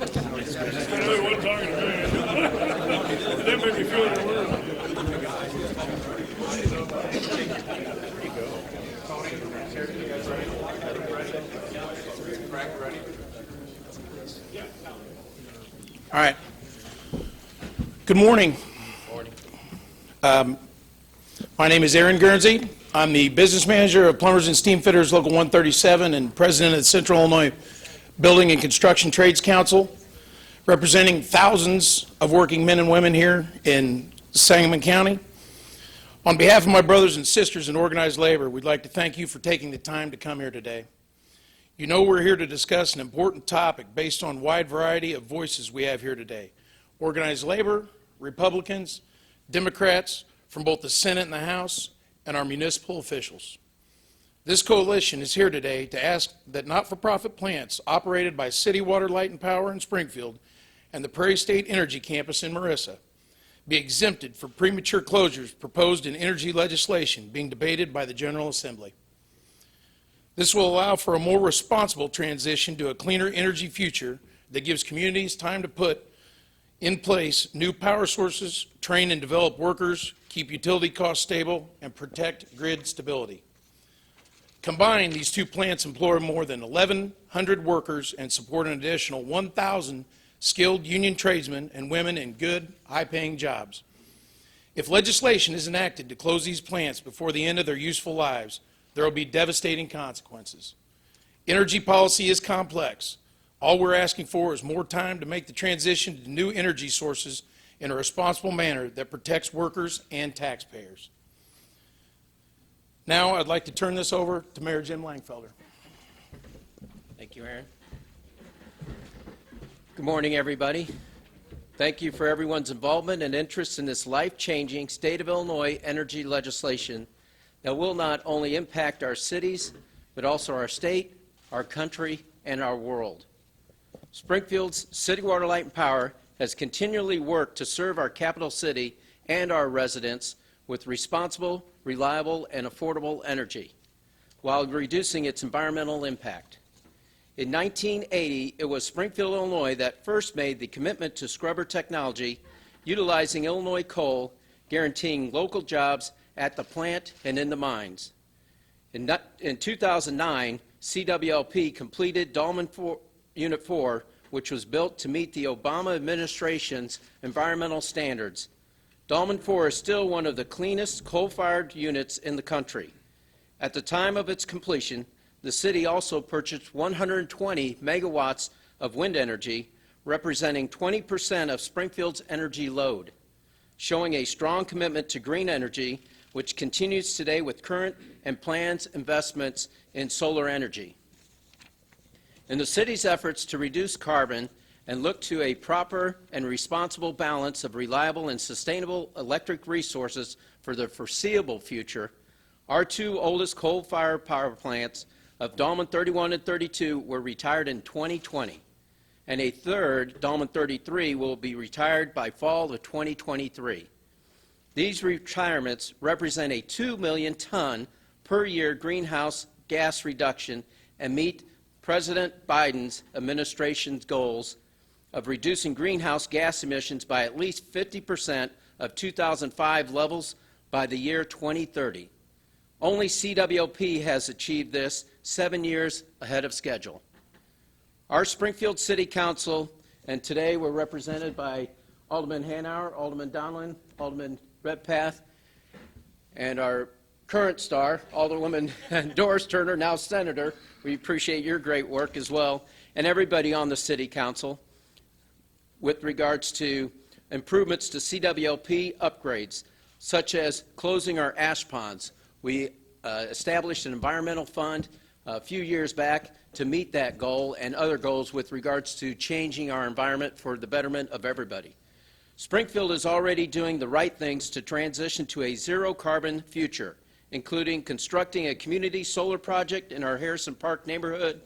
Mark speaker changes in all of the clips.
Speaker 1: know he wasn't talking to me. That made me feel the word.
Speaker 2: All right. Good morning. My name is Aaron Guernsey. I'm the business manager of Plumbers and Steam Fitters Local 137 and president of the Central Illinois Building and Construction Trades Council, representing thousands of working men and women here in Sangamon County. On behalf of my brothers and sisters in organized labor, we'd like to thank you for taking the time to come here today. You know we're here to discuss an important topic based on a wide variety of voices we have here today. Organized labor, Republicans, Democrats from both the Senate and the House, and our municipal officials. This coalition is here today to ask that not-for-profit plants operated by City Water, Light, and Power in Springfield and the Prairie State Energy Campus in Marissa be exempted for premature closures proposed in energy legislation being debated by the General Assembly. This will allow for a more responsible transition to a cleaner energy future that gives communities time to put in place new power sources, train and develop workers, keep utility costs stable, and protect grid stability. Combined, these two plants employ more than 1,100 workers and support an additional 1,000 skilled union tradesmen and women in good, high-paying jobs. If legislation is enacted to close these plants before the end of their useful lives, there will be devastating consequences. Energy policy is complex. All we're asking for is more time to make the transition to new energy sources in a responsible manner that protects workers and taxpayers. Now I'd like to turn this over to Mayor Jim Langfelder.
Speaker 3: Thank you, Aaron. Good morning, everybody. Thank you for everyone's involvement and interest in this life-changing state of Illinois energy legislation that will not only impact our cities, but also our state, our country, and our world. Springfield's City Water, Light, and Power has continually worked to serve our capital city and our residents with responsible, reliable, and affordable energy, while reducing its environmental impact. In 1980, it was Springfield, Illinois that first made the commitment to scrubber technology, utilizing Illinois coal, guaranteeing local jobs at the plant and in the mines. In 2009, CWLP completed Dolman Unit 4, which was built to meet the Obama administration's environmental standards. Dolman 4 is still one of the cleanest coal-fired units in the country. At the time of its completion, the city also purchased 120 megawatts of wind energy, representing 20% of Springfield's energy load, showing a strong commitment to green energy, which continues today with current and planned investments in solar energy. In the city's efforts to reduce carbon and look to a proper and responsible balance of reliable and sustainable electric resources for the foreseeable future, our two oldest coal-fired power plants of Dolman 31 and 32 were retired in 2020, and a third, Dolman 33, will be retired by fall of 2023. These retirements represent a 2 million ton per year greenhouse gas reduction and meet President Biden's administration's goals of reducing greenhouse gas emissions by at least 50% of 2005 levels by the year 2030. Only CWLP has achieved this 7 years ahead of schedule. Our Springfield City Council, and today we're represented by Alderman Hanauer, Alderman Donlin, Alderman Redpath, and our current star, Alderwoman Doris Turner, now Senator. We appreciate your great work as well, and everybody on the City Council with regards to improvements to CWLP upgrades, such as closing our ash ponds. We established an environmental fund a few years back to meet that goal and other goals with regards to changing our environment for the betterment of everybody. Springfield is already doing the right things to transition to a zero-carbon future, including constructing a community solar project in our Harrison Park neighborhood,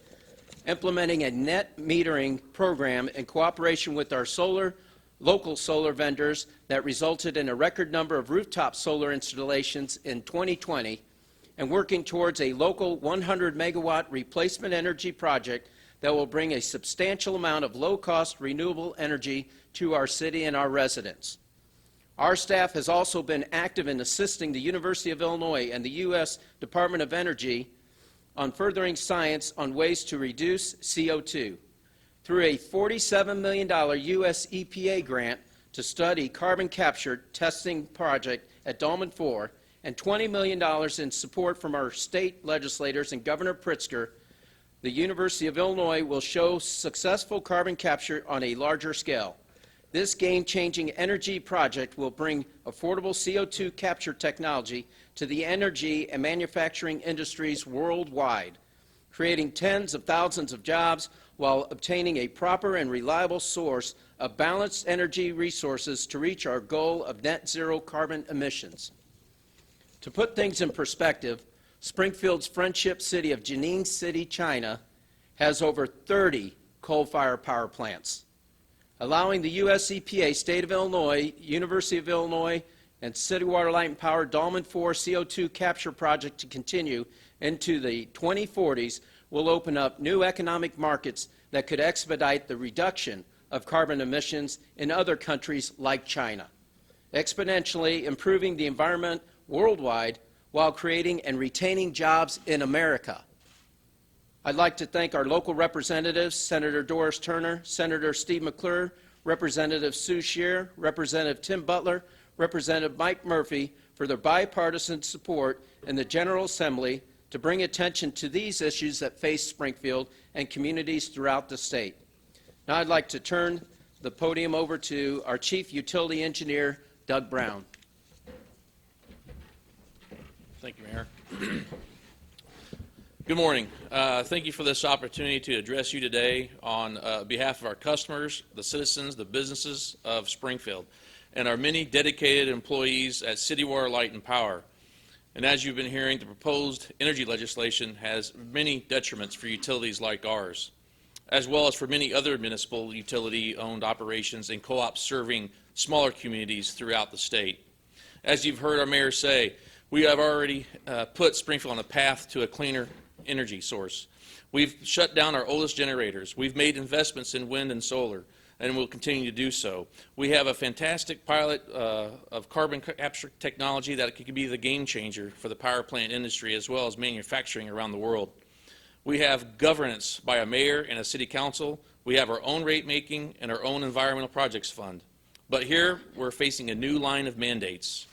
Speaker 3: implementing a net metering program in cooperation with our local solar vendors that resulted in a record number of rooftop solar installations in 2020, and working towards a local 100 megawatt replacement energy project that will bring a substantial amount of low-cost renewable energy to our city and our residents. Our staff has also been active in assisting the University of Illinois and the U.S. Department of Energy on furthering science on ways to reduce CO2 through a $47 million U.S. EPA grant to study carbon capture testing project at Dolman 4 and $20 million in support from our state legislators and Governor Pritzker. The University of Illinois will show successful carbon capture on a larger scale. This game-changing energy project will bring affordable CO2 capture technology to the energy and manufacturing industries worldwide, creating tens of thousands of jobs while obtaining a proper and reliable source of balanced energy resources to reach our goal of net zero carbon emissions. To put things in perspective, Springfield's friendship city of Jining City, China, has over 30 coal-fired power plants, allowing the U.S. EPA, State of Illinois, University of Illinois, and City Water, Light and Power Dolman 4 CO2 capture project to continue into the 2040s will open up new economic markets that could expedite the reduction of carbon emissions in other countries like China, exponentially improving the environment worldwide while creating and retaining jobs in America. I'd like to thank our local representatives, Senator Doris Turner, Senator Steve McClure, Representative Sue Scheer, Representative Tim Butler, Representative Mike Murphy for their bipartisan support in the General Assembly to bring attention to these issues that face Springfield and communities throughout the state. Now I'd like to turn the podium over to our Chief Utility Engineer, Doug Brown.
Speaker 4: Thank you, Mayor. Good morning. Thank you for this opportunity to address you today on behalf of our customers, the citizens, the businesses of Springfield, and our many dedicated employees at City Water, Light and Power. And as you've been hearing, the proposed energy legislation has many detriments for utilities like ours, as well as for many other municipal utility-owned operations and co-ops serving smaller communities throughout the state. As you've heard our mayor say, we have already put Springfield on a path to a cleaner energy source. We've shut down our oldest generators. We've made investments in wind and solar, and we'll continue to do so. We have a fantastic pilot of carbon capture technology that could be the game changer for the power plant industry as well as manufacturing around the world. We have governance by a mayor and a city council. We have our own rate making and our own environmental projects fund. But here we're facing a new line of mandates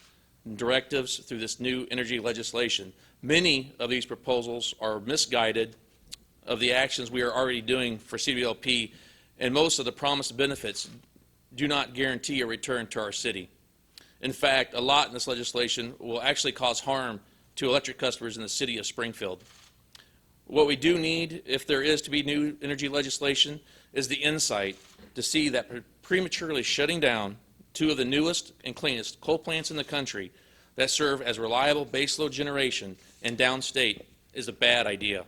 Speaker 4: and directives through this new energy legislation. Many of these proposals are misguided of the actions we are already doing for CWLP, and most of the promised benefits do not guarantee a return to our city. In fact, a lot in this legislation will actually cause harm to electric customers in the city of Springfield. What we do need, if there is to be new energy legislation, is the insight to see that prematurely shutting down two of the newest and cleanest coal plants in the country that serve as reliable baseload generation and downstate is a bad idea.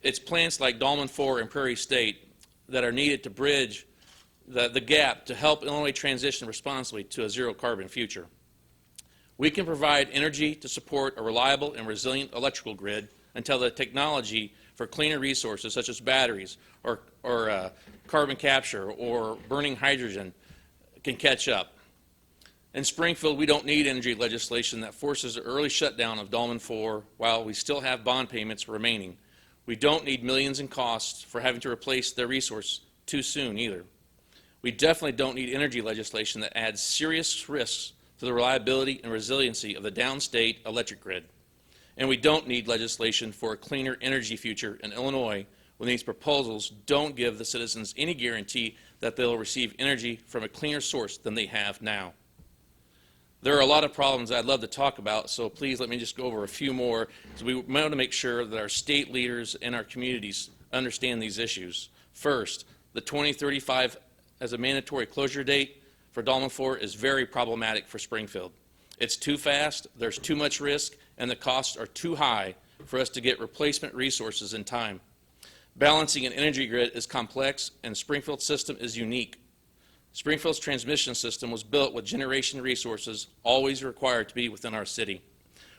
Speaker 4: It's plants like Dolman 4 and Prairie State that are needed to bridge the gap to help Illinois transition responsibly to a zero-carbon future. We can provide energy to support a reliable and resilient electrical grid until the technology for cleaner resources such as batteries or carbon capture or burning hydrogen can catch up. In Springfield, we don't need energy legislation that forces an early shutdown of Dolman 4 while we still have bond payments remaining. We don't need millions in costs for having to replace their resource too soon either. We definitely don't need energy legislation that adds serious risks to the reliability and resiliency of the downstate electric grid. And we don't need legislation for a cleaner energy future in Illinois when these proposals don't give the citizens any guarantee that they'll receive energy from a cleaner source than they have now. There are a lot of problems I'd love to talk about, so please let me just go over a few more. So we want to make sure that our state leaders and our communities understand these issues. First, the 2035 as a mandatory closure date for Dolman 4 is very problematic for Springfield. It's too fast, there's too much risk, and the costs are too high for us to get replacement resources in time. Balancing an energy grid is complex, and Springfield's system is unique. Springfield's transmission system was built with generation resources always required to be within our city.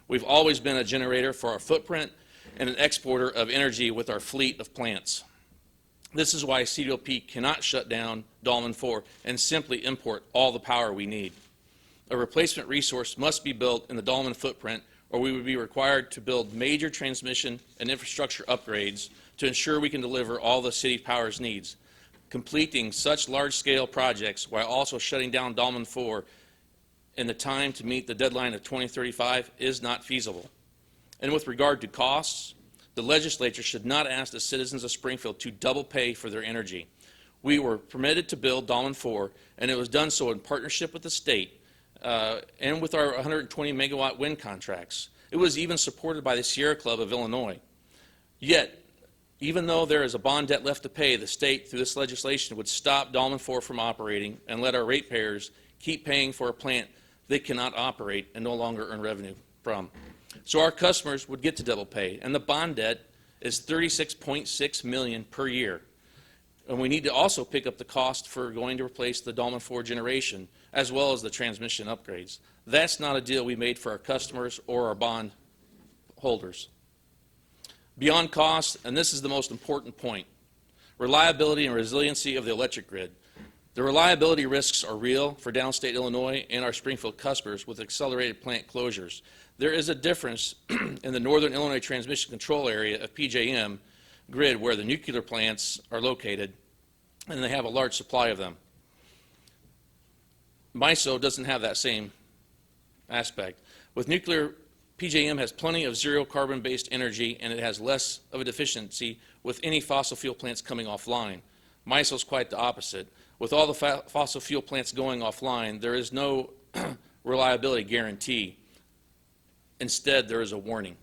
Speaker 4: We've always been a generator for our footprint and an exporter of energy with our fleet of plants. This is why CWLP cannot shut down Dolman 4 and simply import all the power we need. A replacement resource must be built in the Dolman footprint, or we would be required to build major transmission and infrastructure upgrades to ensure we can deliver all the city power's needs. Completing such large-scale projects while also shutting down Dolman 4 in the time to meet the deadline of 2035 is not feasible. And with regard to costs, the legislature should not ask the citizens of Springfield to double pay for their energy. We were permitted to build Dolman 4, and it was done so in partnership with the state and with our 120 megawatt wind contracts. It was even supported by the Sierra Club of Illinois. Yet, even though there is a bond debt left to pay, the state, through this legislation, would stop Dolman 4 from operating and let our ratepayers keep paying for a plant they cannot operate and no longer earn revenue from. So our customers would get to double pay, and the bond debt is $36.6 million per year. And we need to also pick up the cost for going to replace the Dolman 4 generation, as well as the transmission upgrades. That's not a deal we made for our customers or our bond holders. Beyond cost, and this is the most important point, reliability and resiliency of the electric grid. The reliability risks are real for downstate Illinois and our Springfield customers with accelerated plant closures. There is a difference in the northern Illinois transmission control area of PJM grid where the nuclear plants are located, and they have a large supply of them. MISO doesn't have that same aspect. With nuclear, PJM has plenty of zero carbon-based energy, and it has less of a deficiency with any fossil fuel plants coming offline. MISO is quite the opposite. With all the fossil fuel plants going offline, there is no reliability guarantee. Instead, there is a warning.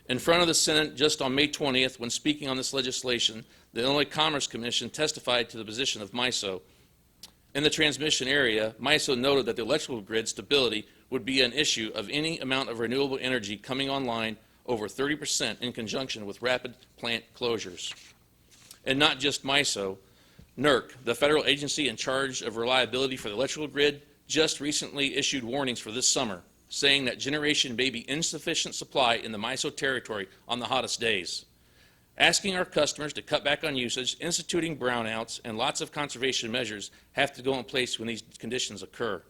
Speaker 4: In front of the Senate, just on May 20th, when speaking on this legislation, the Illinois Commerce Commission testified to the position of MISO. In the transmission area, MISO noted that the electrical grid stability would be an issue of any amount of renewable energy coming online over 30% in conjunction with rapid plant closures. And not just MISO, NERC, the federal agency in charge of reliability for the electrical grid, just recently issued warnings for this summer, saying that generation may be insufficient supply in the MISO territory on the hottest days. Asking our customers to cut back on usage, instituting brownouts, and lots of conservation measures have to go in place when these conditions occur.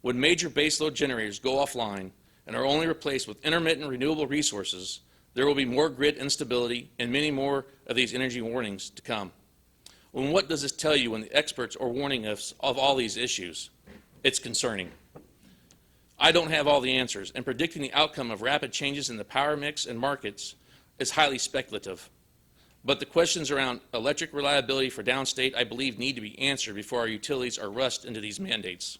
Speaker 4: When major baseload generators go offline and are only replaced with intermittent renewable resources, there will be more grid instability and many more of these energy warnings to come. Well, what does this tell you when the experts are warning us of all these issues? It's concerning. I don't have all the answers, and predicting the outcome of rapid changes in the power mix and markets is highly speculative. But the questions around electric reliability for downstate, I believe, need to be answered before our utilities are rushed into these mandates.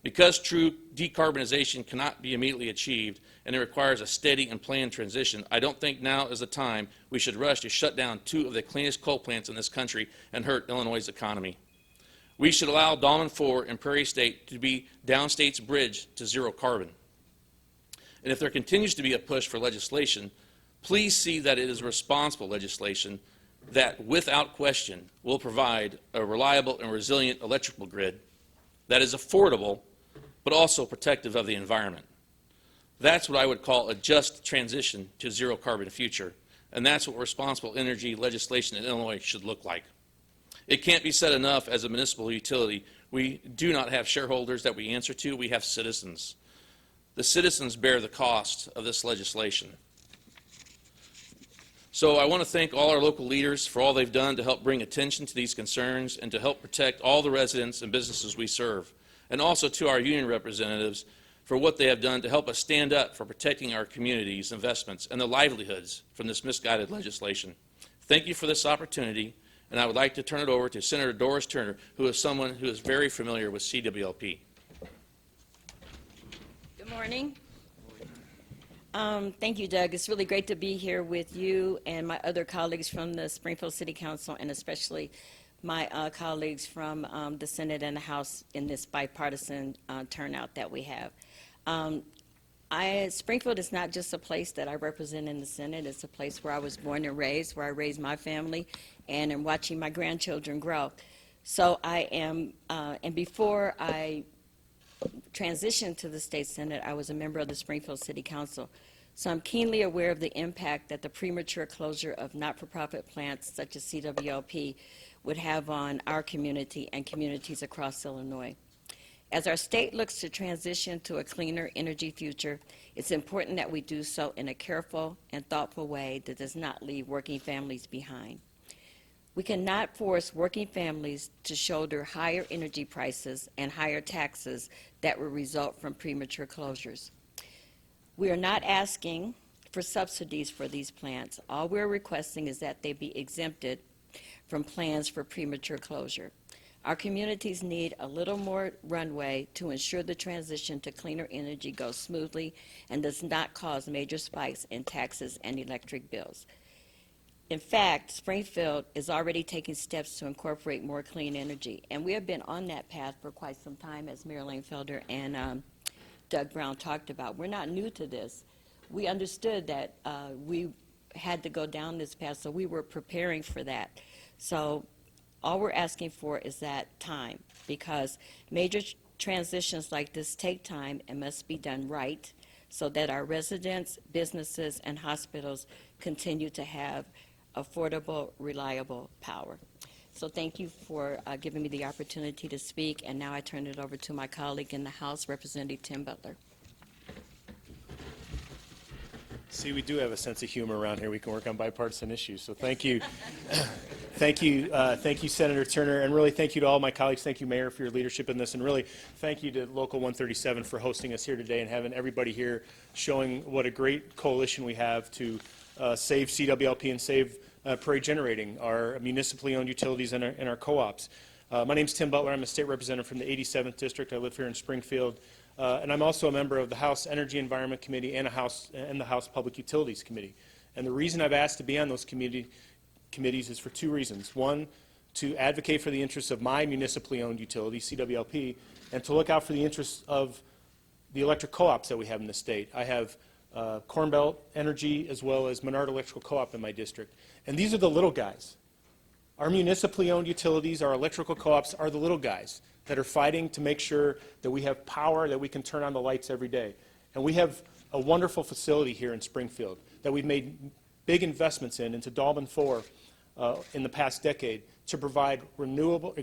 Speaker 4: Because true decarbonization cannot be immediately achieved and it requires a steady and planned transition, I don't think now is the time we should rush to shut down two of the cleanest coal plants in this country and hurt Illinois' economy. We should allow Dolman 4 and Prairie State to be downstate's bridge to zero carbon. And if there continues to be a push for legislation, please see that it is responsible legislation that, without question, will provide a reliable and resilient electrical grid that is affordable but also protective of the environment. That's what I would call a just transition to zero carbon future, and that's what responsible energy legislation in Illinois should look like. It can't be said enough, as a municipal utility, we do not have shareholders that we answer to, we have citizens. The citizens bear the cost of this legislation. So I want to thank all our local leaders for all they've done to help bring attention to these concerns and to help protect all the residents and businesses we serve, and also to our union representatives for what they have done to help us stand up for protecting our communities, investments, and the livelihoods from this misguided legislation. Thank you for this opportunity, and I would like to turn it over to Senator Doris Turner, who is someone who is very familiar with CWLP.
Speaker 5: Good morning. Thank you, Doug. It's really great to be here with you and my other colleagues from the Springfield City Council, and especially my colleagues from the Senate and the House in this bipartisan turnout that we have. Springfield is not just a place that I represent in the Senate. It's a place where I was born and raised, where I raised my family, and am watching my grandchildren grow. So I am, and before I transitioned to the state Senate, I was a member of the Springfield City Council. So I'm keenly aware of the impact that the premature closure of not-for-profit plants such as CWLP would have on our community and communities across Illinois. As our state looks to transition to a cleaner energy future, it's important that we do so in a careful and thoughtful way that does not leave working families behind. We cannot force working families to shoulder higher energy prices and higher taxes that will result from premature closures. We are not asking for subsidies for these plants. All we're requesting is that they be exempted from plans for premature closure. Our communities need a little more runway to ensure the transition to cleaner energy goes smoothly and does not cause major spikes in taxes and electric bills. In fact, Springfield is already taking steps to incorporate more clean energy, and we have been on that path for quite some time, as Mayor Langfelder and Doug Brown talked about. We're not new to this. We understood that we had to go down this path, so we were preparing for that. So all we're asking for is that time, because major transitions like this take time and must be done right so that our residents, businesses, and hospitals continue to have affordable, reliable power. So thank you for giving me the opportunity to speak, and now I turn it over to my colleague in the House, Representative Tim Butler.
Speaker 6: See, we do have a sense of humor around here. We can work on bipartisan issues. So thank you. Thank you, Senator Turner, and really thank you to all my colleagues. Thank you, Mayor, for your leadership in this, and really thank you to Local 137 for hosting us here today and having everybody here showing what a great coalition we have to save CWLP and save Prairie Generating, our municipally owned utilities and our co-ops. My name is Tim Butler. I'm a state representative from the 87th District. I live here in Springfield. And I'm also a member of the House Energy Environment Committee and the House Public Utilities Committee. And the reason I've asked to be on those committees is for two reasons. One, to advocate for the interests of my municipally owned utility, CWLP, and to look out for the interests of the electric co-ops that we have in the state. I have Corn Belt Energy as well as Menard Electrical Co-op in my district. And these are the little guys. Our municipally owned utilities, our electrical co-ops are the little guys that are fighting to make sure that we have power, that we can turn on the lights every day. And we have a wonderful facility here in Springfield that we've made big investments into Dolman 4 in the past decade to provide reliable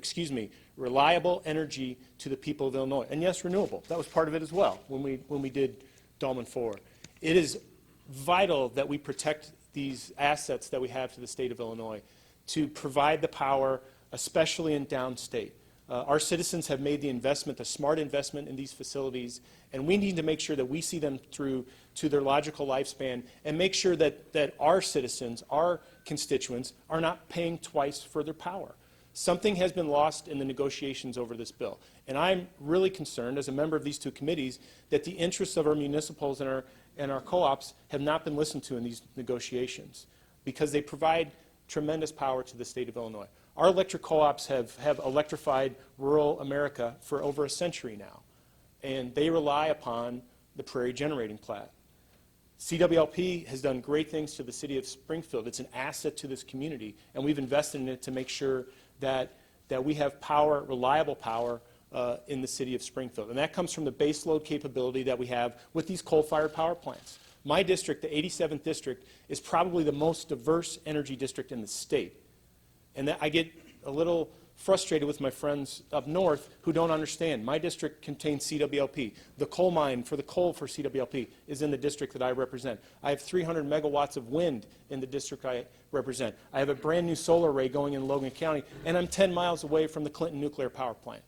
Speaker 6: energy to the people of Illinois. And yes, renewable. That was part of it as well when we did Dolman 4. It is vital that we protect these assets that we have to the state of Illinois to provide the power, especially in downstate. Our citizens have made the investment, the smart investment in these facilities, and we need to make sure that we see them through to their logical lifespan and make sure that our citizens, our constituents, are not paying twice for their power. Something has been lost in the negotiations over this bill, and I'm really concerned as a member of these two committees that the interests of our municipals and our co-ops have not been listened to in these negotiations because they provide tremendous power to the state of Illinois. Our electric co-ops have electrified rural America for over a century now, and they rely upon the Prairie Generating plat. CWLP has done great things to the city of Springfield. It's an asset to this community, and we've invested in it to make sure that we have power, reliable power, in the city of Springfield. And that comes from the base load capability that we have with these coal-fired power plants. My district, the 87th District, is probably the most diverse energy district in the state. And that I get a little frustrated with my friends up north who don't understand. My district contains CWLP. The coal mine for the coal for CWLP is in the district that I represent. I have 300 megawatts of wind in the district I represent. I have a brand new solar array going in Logan County, and I'm 10 miles away from the Clinton nuclear power plant.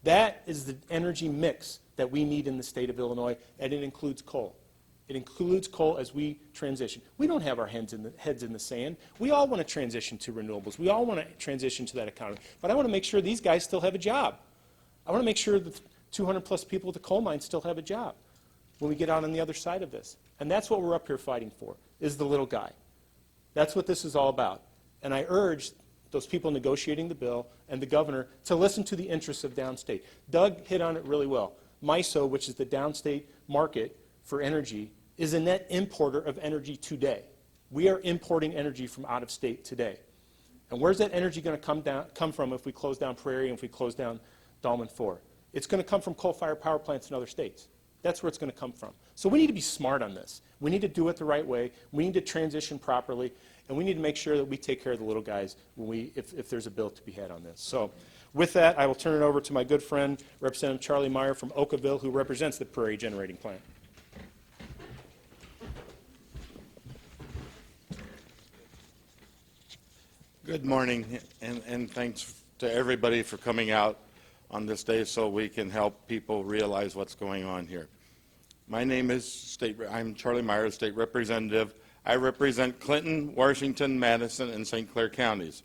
Speaker 6: That is the energy mix that we need in the state of Illinois, and it includes coal. It includes coal as we transition. We don't have our heads in the sand. We all want to transition to renewables. We all want to transition to that economy. But I want to make sure these guys still have a job. I want to make sure that 200-plus people at the coal mine still have a job when we get out on the other side of this. And that's what we're up here fighting for, is the little guy. That's what this is all about. And I urge those people negotiating the bill and the governor to listen to the interests of downstate. Doug hit on it really well. MISO, which is the downstate market for energy, is a net importer of energy today. We are importing energy from out of state today. And where's that energy going to come from if we close down Prairie and if we close down Dolman 4? It's going to come from coal-fired power plants in other states. That's where it's going to come from. So we need to be smart on this. We need to do it the right way. We need to transition properly, and we need to make sure that we take care of the little guys when if there's a bill to be had on this. So with that, I will turn it over to my good friend, Representative Charlie Meyer from Oakville, who represents the Prairie Generating Plant.
Speaker 7: Good morning, and thanks to everybody for coming out on this day so we can help people realize what's going on here. My name is I'm Charlie Meyer, State Representative. I represent Clinton, Washington, Madison, and St. Clair counties.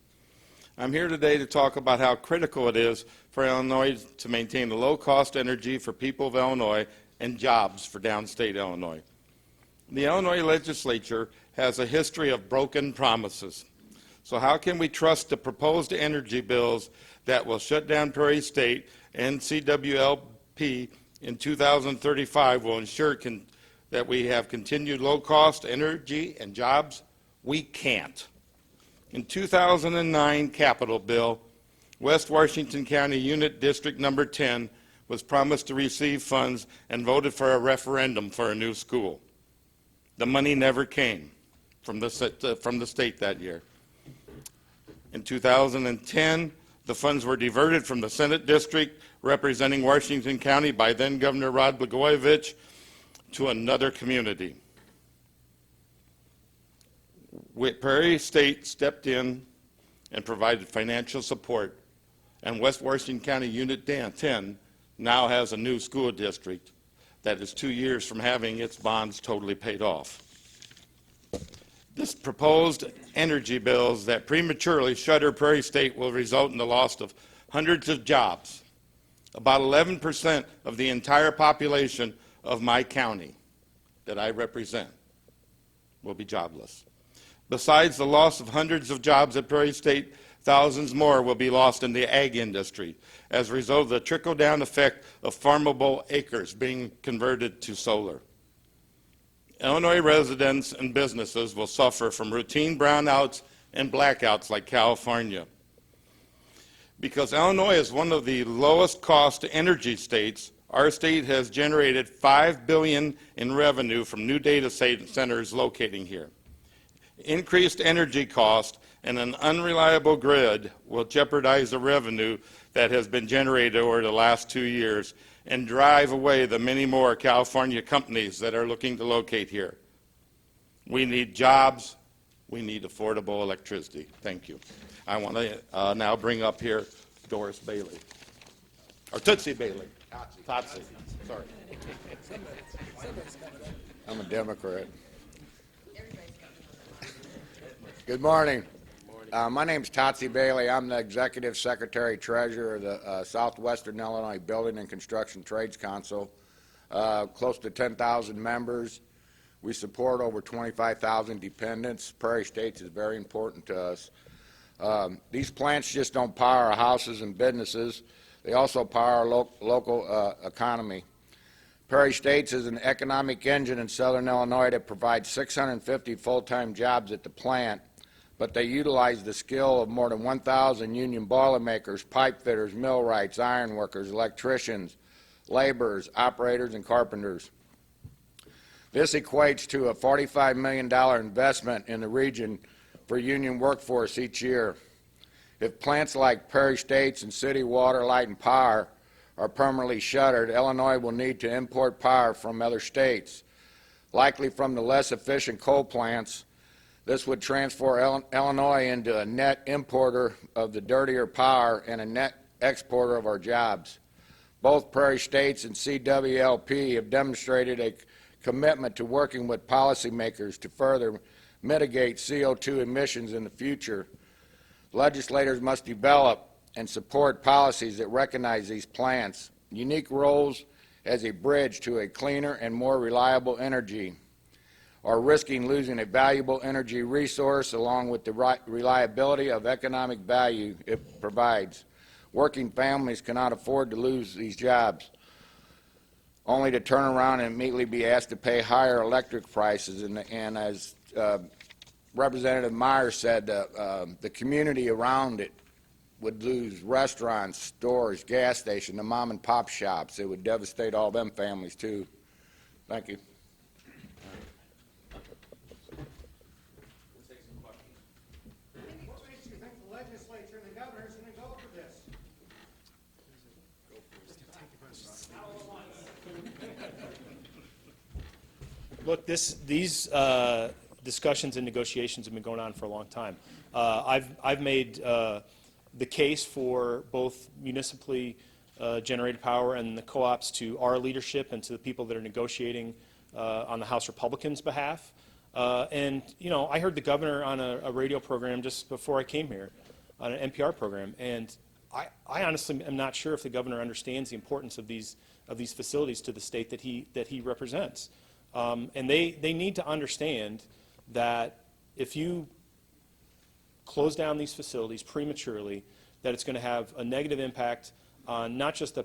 Speaker 7: I'm here today to talk about how critical it is for Illinois to maintain a low-cost energy for people of Illinois and jobs for downstate Illinois. The Illinois legislature has a history of broken promises. So how can we trust the proposed energy bills that will shut down Prairie State and CWLP in 2035 will ensure that we have continued low-cost energy and jobs? We can't. In 2009 Capitol Bill, West Washington County Unit District Number 10 was promised to receive funds and voted for a referendum for a new school. The money never came from the state that year. In 2010, the funds were diverted from the Senate district representing Washington County by then Governor Rod Blagojevich to another community. Prairie State stepped in and provided financial support, and West Washington County Unit 10 now has a new school district that is 2 years from having its bonds totally paid off. This proposed energy bills that prematurely shutter Prairie State will result in the loss of hundreds of jobs. About 11% of the entire population of my county that I represent will be jobless. Besides the loss of hundreds of jobs at Prairie State, thousands more will be lost in the ag industry as a result of the trickle-down effect of farmable acres being converted to solar. Illinois residents and businesses will suffer from routine brownouts and blackouts like California. Because Illinois is one of the lowest cost energy states, our state has generated $5 billion in revenue from new data centers locating here. Increased energy cost and an unreliable grid will jeopardize the revenue that has been generated over the last 2 years and drive away the many more California companies that are looking to locate here. We need jobs. We need affordable electricity. Thank you. I want to now bring up here Doris Bailey, or Tootsie Bailey. Totsie. Sorry.
Speaker 8: I'm a Democrat. Good morning. My name's Totsie Bailey. I'm the Executive Secretary Treasurer of the Southwestern Illinois Building and Construction Trades Council. Close to 10,000 members. We support over 25,000 dependents. Prairie State is very important to us. These plants just don't power our houses and businesses. They also power our local economy. Prairie State is an economic engine in southern Illinois that provides 650 full-time jobs at the plant, but they utilize the skill of more than 1,000 union boilermakers, pipe fitters, millwrights, ironworkers, electricians, laborers, operators, and carpenters. This equates to a $45 million investment in the region for union workforce each year. If plants like Prairie State's and City Water, Light, and Power are permanently shuttered, Illinois will need to import power from other states, likely from the less efficient coal plants. This would transform Illinois into a net importer of the dirtier power and a net exporter of our jobs. Both Prairie States and CWLP have demonstrated a commitment to working with policymakers to further mitigate CO2 emissions in the future. Legislators must develop and support policies that recognize these plants' unique roles as a bridge to a cleaner and more reliable energy, or risking losing a valuable energy resource along with the reliability of economic value it provides. Working families cannot afford to lose these jobs, only to turn around and immediately be asked to pay higher electric prices. And as Representative Meyer said, the community around it would lose restaurants, stores, gas stations, the mom and pop shops. It would devastate all them families too. Thank you.
Speaker 9: What makes you think the legislature and the governor is going to go for this?
Speaker 6: Look, these discussions and negotiations have been going on for a long time. I've made the case for both municipally generated power and the co-ops to our leadership and to the people that are negotiating on the House Republicans' behalf. And, you know, I heard the governor on a radio program just before I came here, on an NPR program, and I honestly am not sure if the governor understands the importance of these facilities to the state that he represents. And they need to understand that if you close down these facilities prematurely, that it's going to have a negative impact on not just the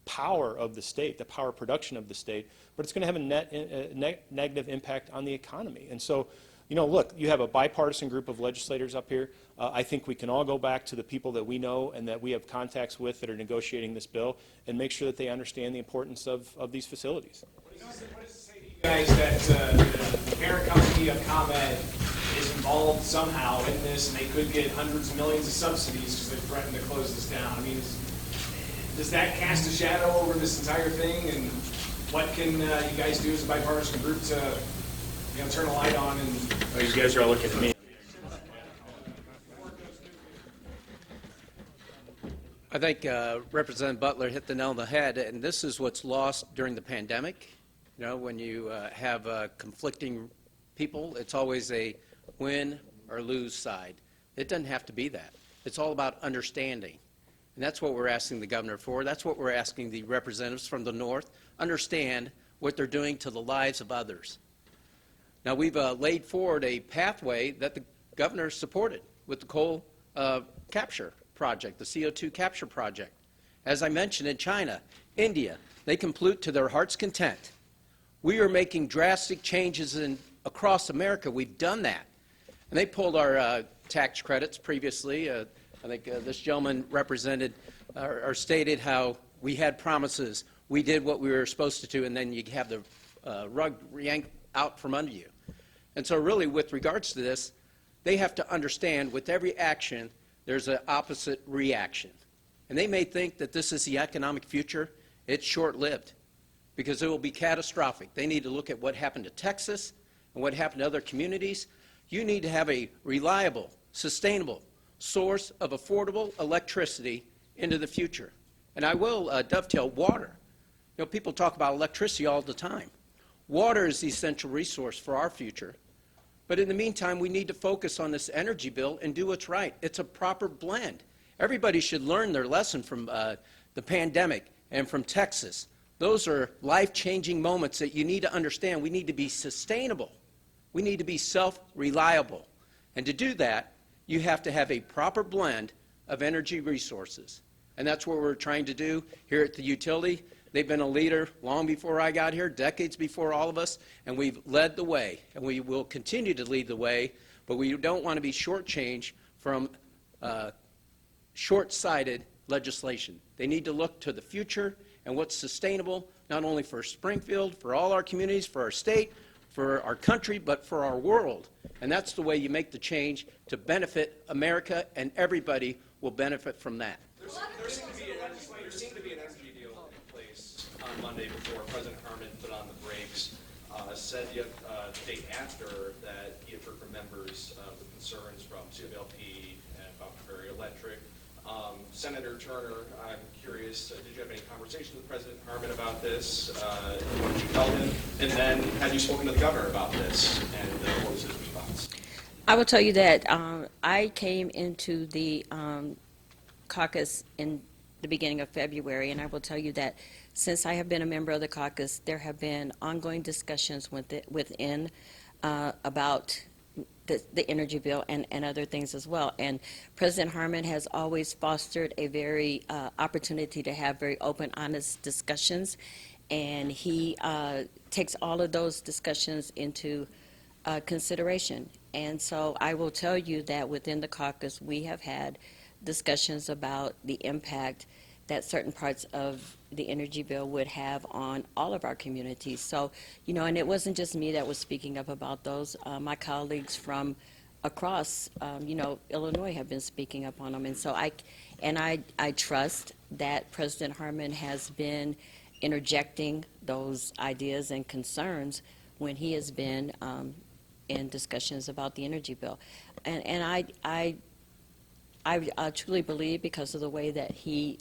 Speaker 6: power of the state, the power production of the state, but it's going to have a negative impact on the economy. And so, you know, look, you have a bipartisan group of legislators up here. I think we can all go back to the people that we know and that we have contacts with that are negotiating this bill and make sure that they understand the importance of these facilities.
Speaker 10: What does it say to you guys that the parent company of ComEd is involved somehow in this, and they could get hundreds of millions of subsidies because they threatened to close this down? I mean, does that cast a shadow over this entire thing? And what can you guys do as a bipartisan group to, you know, turn a light on? And
Speaker 6: Oh, you guys are all looking at me.
Speaker 3: I think Representative Butler hit the nail on the head, and this is what's lost during the pandemic. You know, when you have conflicting people, it's always a win or lose side. It doesn't have to be that. It's all about understanding. And that's what we're asking the governor for. That's what we're asking the representatives from the north. Understand what they're doing to the lives of others. Now, we've laid forward a pathway that the governor supported with the coal capture project, the CO2 capture project. As I mentioned, in China, India, they can pollute to their heart's content. We are making drastic changes across America. We've done that. And they pulled our tax credits previously. I think this gentleman represented or stated how we had promises. We did what we were supposed to do, and then you have the rug yanked out from under you. And so really, with regards to this, they have to understand with every action, there's an opposite reaction. And they may think that this is the economic future. It's short-lived because it will be catastrophic. They need to look at what happened to Texas and what happened to other communities. You need to have a reliable, sustainable source of affordable electricity into the future. And I will dovetail water. You know, people talk about electricity all the time. Water is the essential resource for our future. But in the meantime, we need to focus on this energy bill and do what's right. It's a proper blend. Everybody should learn their lesson from the pandemic and from Texas. Those are life-changing moments that you need to understand. We need to be sustainable. We need to be self-reliable. And to do that, you have to have a proper blend of energy resources. And that's what we're trying to do here at the utility. They've been a leader long before I got here, decades before all of us, and we've led the way, and we will continue to lead the way, but we don't want to be shortchanged from short-sighted legislation. They need to look to the future and what's sustainable, not only for Springfield, for all our communities, for our state, for our country, but for our world. And that's the way you make the change to benefit America, and everybody will benefit from that.
Speaker 10: there seemed to be an energy deal in place on Monday before President Harmon put on the brakes. Said the day after that he had heard from members with concerns from CWLP and Buffalo Prairie Electric. Senator Turner, I'm curious, did you have any conversation with President Harmon about this? What did you tell him? And then, had you spoken to the governor about this? And what was his response?
Speaker 5: I will tell you that I came into the caucus in the beginning of February, and I will tell you that since I have been a member of the caucus, there have been ongoing discussions within about the energy bill and other things as well. And President Harmon has always fostered a very opportunity to have very open, honest discussions, and he takes all of those discussions into consideration. And so I will tell you that within the caucus, we have had discussions about the impact that certain parts of the energy bill would have on all of our communities. So, and it wasn't just me that was speaking up about those. My colleagues from across, Illinois have been speaking up on them. And so I trust that President Harmon has been interjecting those ideas and concerns when he has been in discussions about the energy bill. And I truly believe, because of the way that he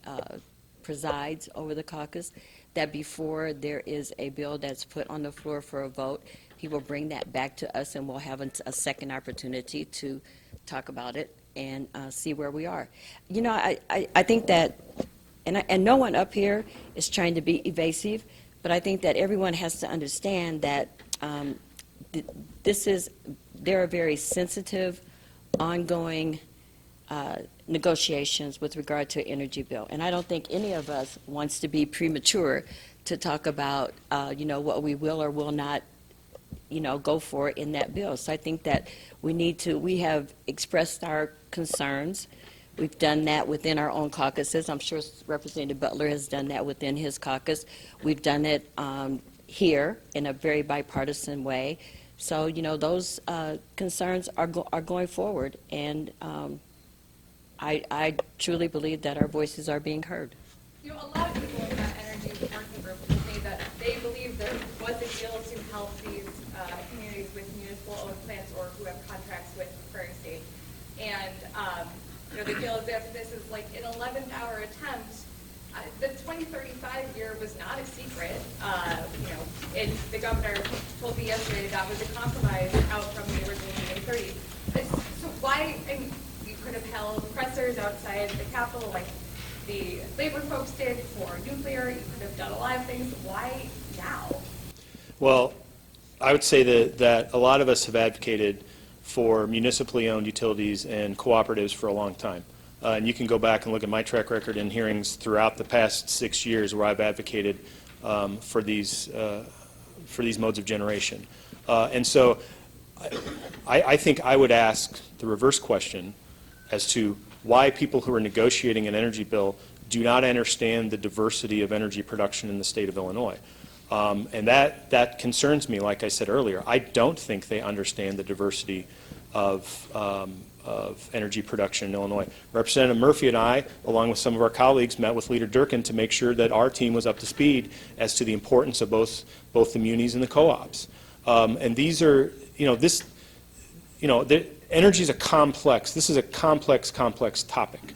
Speaker 5: presides over the caucus, that before there is a bill that's put on the floor for a vote, he will bring that back to us, and we'll have a second opportunity to talk about it and see where we are. I think that, and no one up here is trying to be evasive, but I think that everyone has to understand that there are very sensitive, ongoing negotiations with regard to an energy bill. And I don't think any of us wants to be premature to talk about, what we will or will not, go for in that bill. So I think that we have expressed our concerns. We've done that within our own caucuses. I'm sure Representative Butler has done that within his caucus. We've done it here in a very bipartisan way. So, those concerns are going forward, and I truly believe that our voices are being heard.
Speaker 11: A lot of people in that energy working group told me that they believe there was a deal to help these communities with municipal-owned plants or who have contracts with Prairie State. And, they feel as if this is like an 11th hour attempt. The 2035 year was not a secret. And the governor told me yesterday that was a compromise out from the original 2030. So why, and you could have held pressers outside the Capitol like the labor folks did for nuclear. You could have done a lot of things. Why now?
Speaker 6: Well, I would say that a lot of us have advocated for municipally owned utilities and cooperatives for a long time. And you can go back and look at my track record in hearings throughout the past 6 years where I've advocated for these modes of generation. And so I think I would ask the reverse question as to why people who are negotiating an energy bill do not understand the diversity of energy production in the state of Illinois. And that concerns me, like I said earlier. I don't think they understand the diversity of energy production in Illinois. Representative Murphy and I, along with some of our colleagues, met with Leader Durkin to make sure that our team was up to speed as to the importance of both the munis and the co-ops. And these are, energy is a complex, this is a complex topic.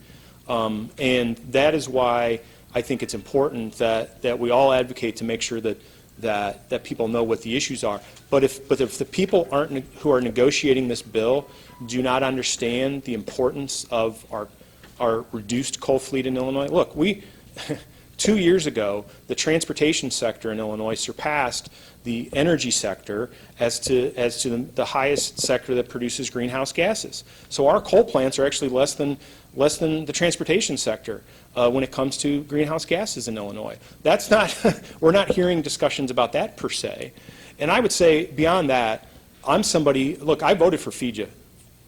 Speaker 6: And that is why I think it's important that we all advocate to make sure that people know what the issues are. But if the people who are negotiating this bill do not understand the importance of our reduced coal fleet in Illinois, look, 2 years ago, the transportation sector in Illinois surpassed the energy sector as to the highest sector that produces greenhouse gases. So our coal plants are actually less than the transportation sector when it comes to greenhouse gases in Illinois. That's not, we're not hearing discussions about that per se. And I would say beyond that, look, I voted for FEJA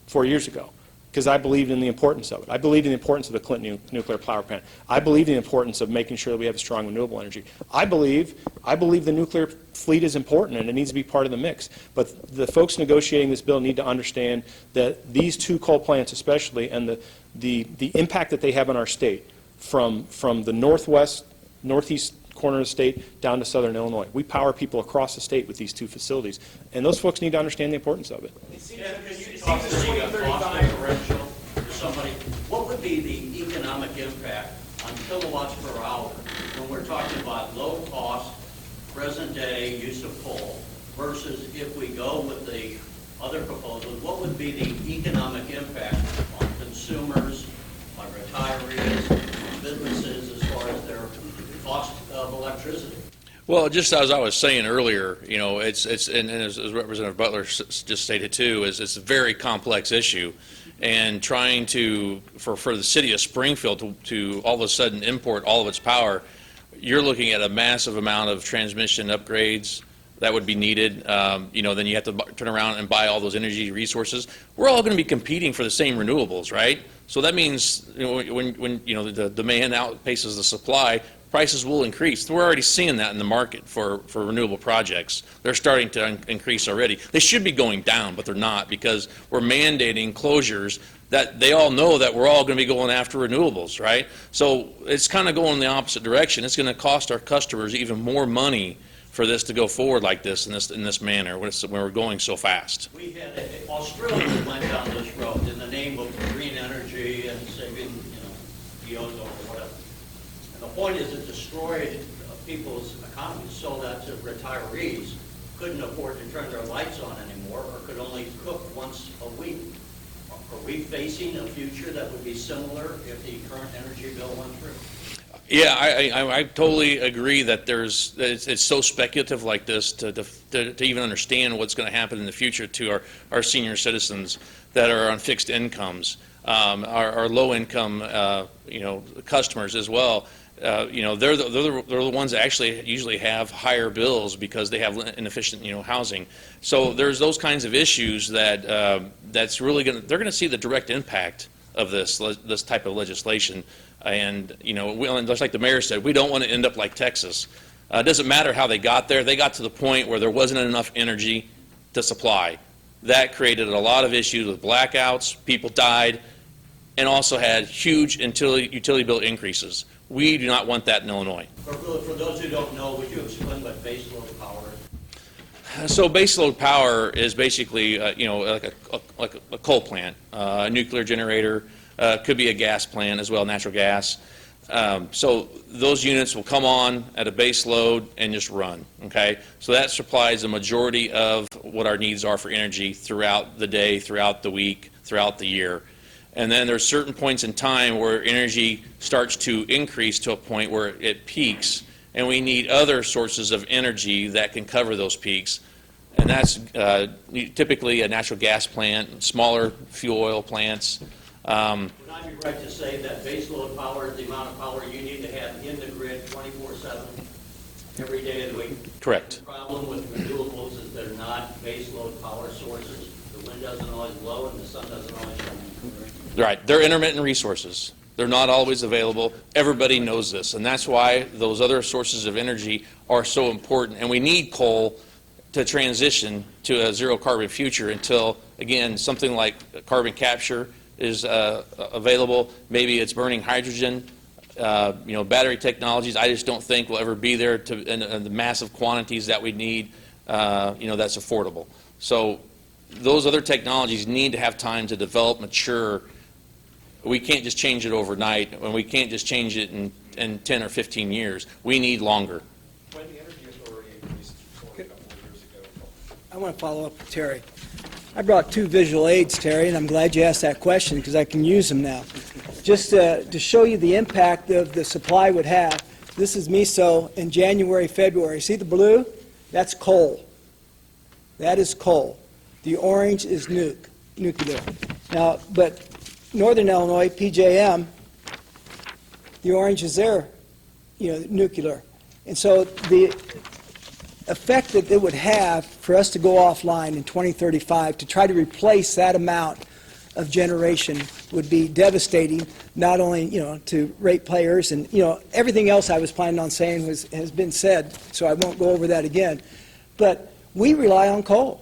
Speaker 6: 4 years ago because I believed in the importance of it. I believed in the importance of the Clinton nuclear power plant. I believe in the importance of making sure that we have a strong renewable energy. I believe the nuclear fleet is important and it needs to be part of the mix. But the folks negotiating this bill need to understand that these two coal plants especially and the impact that they have on our state from the northeast corner of the state down to southern Illinois. We power people across the state with these two facilities, and those folks need to understand the importance of it.
Speaker 12: What would be the economic impact on kilowatts per hour when we're talking about low cost, present day use of coal versus if we go with the other proposals? What would be the economic impact on consumers, on retirees, on businesses as far as their cost of electricity?
Speaker 4: Well, just as I was saying earlier, it's and as Representative Butler just stated too, it's a very complex issue, and trying for the city of Springfield to all of a sudden import all of its power, you're looking at a massive amount of transmission upgrades that would be needed. Then you have to turn around and buy all those energy resources. We're all going to be competing for the same renewables, right? So that means when the demand outpaces the supply, prices will increase. We're already seeing that in the market for renewable projects. They're starting to increase already. They should be going down, but they're not, because we're mandating closures that they all know that we're all going to be going after renewables, right? So it's kind of going in the opposite direction. It's going to cost our customers even more money for this to go forward like this in this manner when we're going so fast.
Speaker 12: We had Australia went down this road in the name of green energy and saving, ozone or whatever. And the point is, it destroyed people's economies so that retirees couldn't afford to turn their lights on anymore, or could only cook once a week. Are we facing a future that would be similar if the current energy bill went through?
Speaker 4: Yeah, I totally agree that it's so speculative like this to even understand what's going to happen in the future to our senior citizens that are on fixed incomes, our low-income customers as well. They're the ones that actually usually have higher bills because they have inefficient housing. So there's those kinds of issues that's really they're going to see the direct impact of this type of legislation. And just like the mayor said, we don't want to end up like Texas. It doesn't matter how they got there. They got to the point where there wasn't enough energy to supply. That created a lot of issues with blackouts. People died, and also had huge utility bill increases. We do not want that in Illinois.
Speaker 12: For those who don't know, would you explain what baseload power is?
Speaker 4: So baseload power is basically, like a coal plant, a nuclear generator, could be a gas plant as well, natural gas. So those units will come on at a base load and just run, okay? So that supplies the majority of what our needs are for energy throughout the day, throughout the week, throughout the year. And then there's certain points in time where energy starts to increase to a point where it peaks, and we need other sources of energy that can cover those peaks. And that's typically a natural gas plant, smaller fuel oil plants.
Speaker 12: Would I be right to say that baseload power is the amount of power you need to have in the grid 24/7 every day of the week?
Speaker 4: Correct.
Speaker 12: The problem with renewables is they're not baseload power sources. The wind doesn't always blow and the sun doesn't always shine.
Speaker 4: Right. They're intermittent resources. They're not always available. Everybody knows this, and that's why those other sources of energy are so important. And we need coal to transition to a zero-carbon future until, again, something like carbon capture is available. Maybe it's burning hydrogen. Battery technologies, I just don't think will ever be there in the massive quantities that we need, that's affordable. So those other technologies need to have time to develop, mature. We can't just change it overnight, and we can't just change it in 10 or 15 years. We need longer.
Speaker 10: When the Energy Authority increased a couple of years ago.
Speaker 13: I want to follow up with Terry. I brought two visual aids, Terry, and I'm glad you asked that question because I can use them now. Just to show you the impact of the supply would have, this is MISO in January, February. See the blue? That's coal. That is coal. The orange is nuclear. Now, but Northern Illinois, PJM, the orange is their, nuclear. And so the effect that it would have for us to go offline in 2035 to try to replace that amount of generation would be devastating, not only, to ratepayers and, everything else I was planning on saying has been said, so I won't go over that again. But we rely on coal.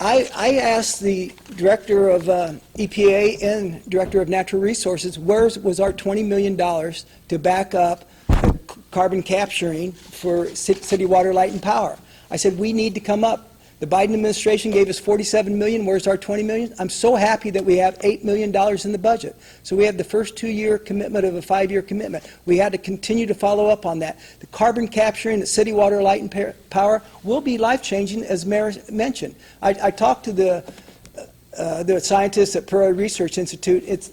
Speaker 13: I asked the director of EPA and director of natural resources, where was our $20 million to back up the carbon capturing for city water, light, and power? I said, we need to come up. The Biden administration gave us $47 million. Where's our $20 million? I'm so happy that we have $8 million in the budget. So we have the first 2-year commitment of a 5-year commitment. We had to continue to follow up on that. The carbon capturing at city water, light, and power will be life-changing, as Mayor mentioned. I talked to the scientists at Prairie Research Institute. It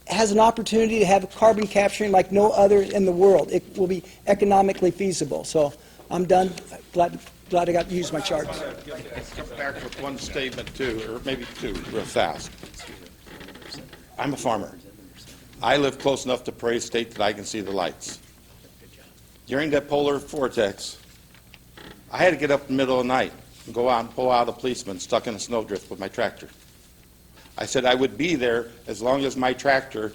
Speaker 13: has an opportunity to have carbon capturing like no other in the world. It will be economically feasible. So I'm done. Glad I got to use my charts.
Speaker 7: Come back with one statement, too, or maybe two, real fast. I'm a farmer. I live close enough to Prairie State that I can see the lights. During that polar vortex, I had to get up in the middle of the night and go out and pull out a policeman stuck in a snowdrift with my tractor. I said I would be there as long as my tractor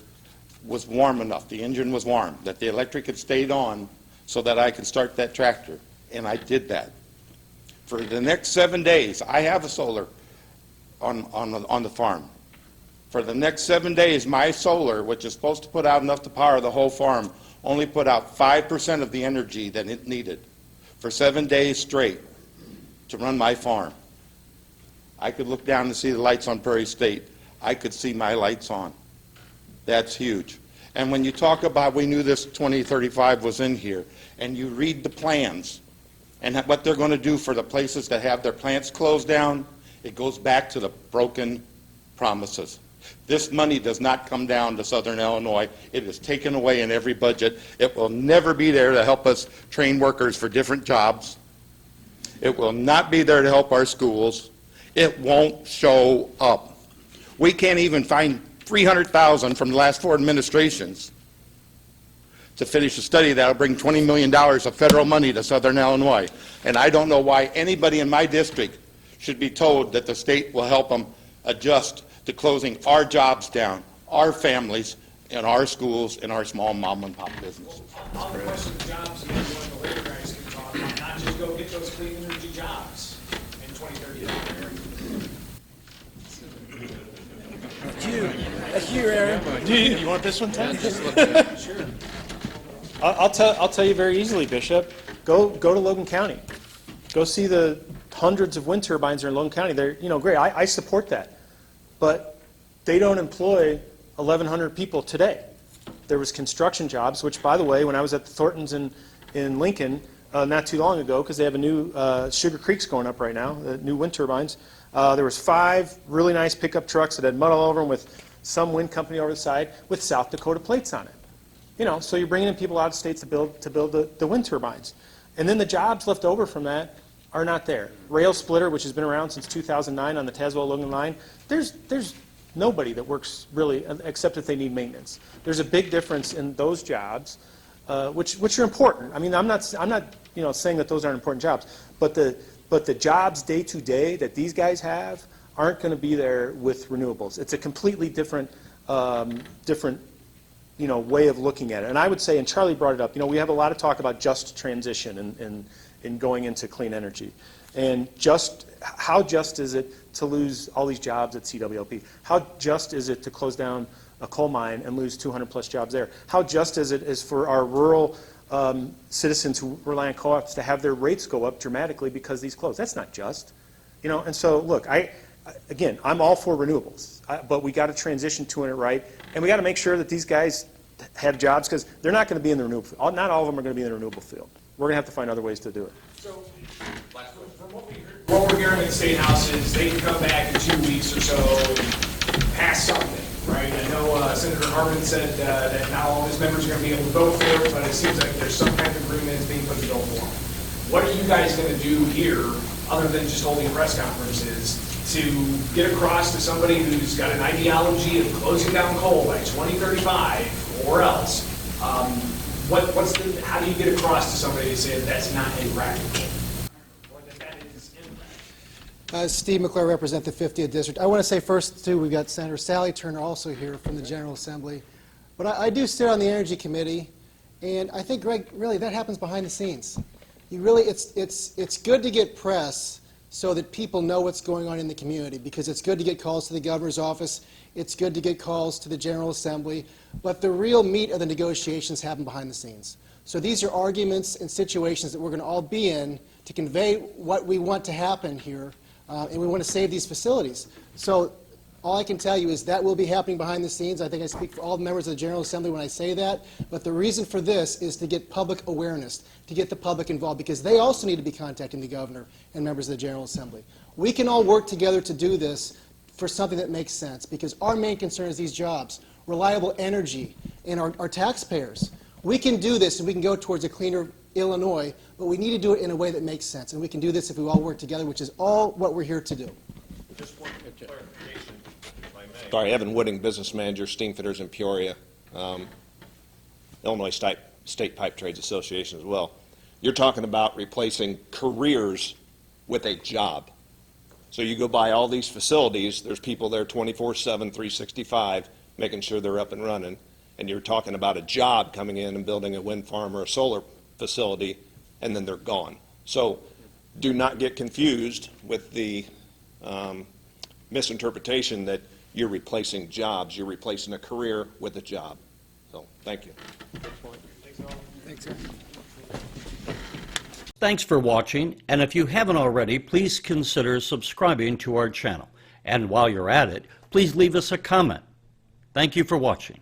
Speaker 7: was warm enough, the engine was warm, that the electric had stayed on so that I could start that tractor. And I did that. For the next 7 days, I have a solar on the farm. For the next 7 days, my solar, which is supposed to put out enough to power the whole farm, only put out 5% of the energy that it needed for 7 days straight to run my farm. I could look down and see the lights on Prairie State. I could see my lights on. That's huge. And when you talk about, we knew this 2035 was in here, and you read the plans and what they're going to do for the places that have their plants closed down, it goes back to the broken promises. This money does not come down to Southern Illinois. It is taken away in every budget. It will never be there to help us train workers for different jobs. It will not be there to help our schools. It won't show up. We can't even find $300,000 from the last 4 administrations to finish a study that will bring $20 million of federal money to Southern Illinois. And I don't know why anybody in my district should be told that the state will help them adjust to closing our jobs down, our families, and our schools, and our small mom and pop businesses.
Speaker 9: On the question of jobs, you know, what the labor guys can talk about, not just go get those clean energy jobs in 2030.
Speaker 13: That's you, Aaron.
Speaker 6: You want this one, Ted?
Speaker 3: Sure.
Speaker 6: I'll tell you very easily, Bishop. Go to Logan County. Go see the hundreds of wind turbines that are in Logan County. They're, great. I support that. But they don't employ 1,100 people today. There was construction jobs, which, by the way, when I was at the Thorntons in Lincoln not too long ago, because they have a new Sugar Creek's going up right now, the new wind turbines, there was 5 really nice pickup trucks that had mud all over them with some wind company over the side with South Dakota plates on it. So you're bringing in people out of state to build the wind turbines. And then the jobs left over from that are not there. Rail splitter, which has been around since 2009 on the Tazewell-Logan line, there's nobody that works really, except if they need maintenance. There's a big difference in those jobs, which are important. I mean, I'm not saying that those aren't important jobs, but the jobs day to day that these guys have aren't going to be there with renewables. It's a completely different way of looking at it. And I would say, and Charlie brought it up, we have a lot of talk about just transition in going into clean energy. And how just is it to lose all these jobs at CWLP? How just is it to close down a coal mine and lose 200 plus jobs there? How just is it for our rural citizens who rely on co-ops to have their rates go up dramatically because these close? That's not just. And so look, I'm all for renewables, but we got to transition to it right, and we got to make sure that these guys have jobs, because they're not going to be in the renewable field. Not all of them are going to be in the renewable field. We're going to have to find other ways to do it.
Speaker 9: So, from what we're hearing in the State House is they can come back in 2 weeks or so and pass something, right? I know Senator Harmon said that not all of his members are going to be able to vote for it, but it seems like there's some kind of agreement that's being put in bill form. What are you guys going to do here, other than just holding press conferences, to get across to somebody who's got an ideology of closing down coal by 2035 or else? How do you get across to somebody to say that that's not impractical, or that is impractical?
Speaker 14: Steve McClure, represent the 50th District. I want to say first, too, we've got Senator Sally Turner also here from the General Assembly. But I do sit on the Energy Committee, and I think, Greg, really that happens behind the scenes. It's good to get press so that people know what's going on in the community, because it's good to get calls to the governor's office, it's good to get calls to the General Assembly, but the real meat of the negotiations happen behind the scenes. So these are arguments and situations that we're going to all be in to convey what we want to happen here, and we want to save these facilities. So all I can tell you is that will be happening behind the scenes. I think I speak for all the members of the General Assembly when I say that. But the reason for this is to get public awareness, to get the public involved, because they also need to be contacting the governor and members of the General Assembly. We can all work together to do this for something that makes sense, because our main concern is these jobs, reliable energy, and our taxpayers. We can do this, and we can go towards a cleaner Illinois, but we need to do it in a way that makes sense. And we can do this if we all work together, which is all what we're here to do.
Speaker 15: Just one clarification, if I may. Sorry, Evan Wooding, business manager, steam fitters in Peoria, Illinois State Pipe Trades Association as well. You're talking about replacing careers with a job. So you go by all these facilities, there's people there 24/7, 365, making sure they're up and running, and you're talking about a job coming in and building a wind farm or a solar facility, and then they're gone. So do not get confused with the misinterpretation that you're replacing jobs. You're replacing a career with a job. So thank you.
Speaker 14: Thanks, sir.
Speaker 16: Thanks for watching, and if you haven't already, please consider subscribing to our channel. And while you're at it, please leave us a comment. Thank you for watching.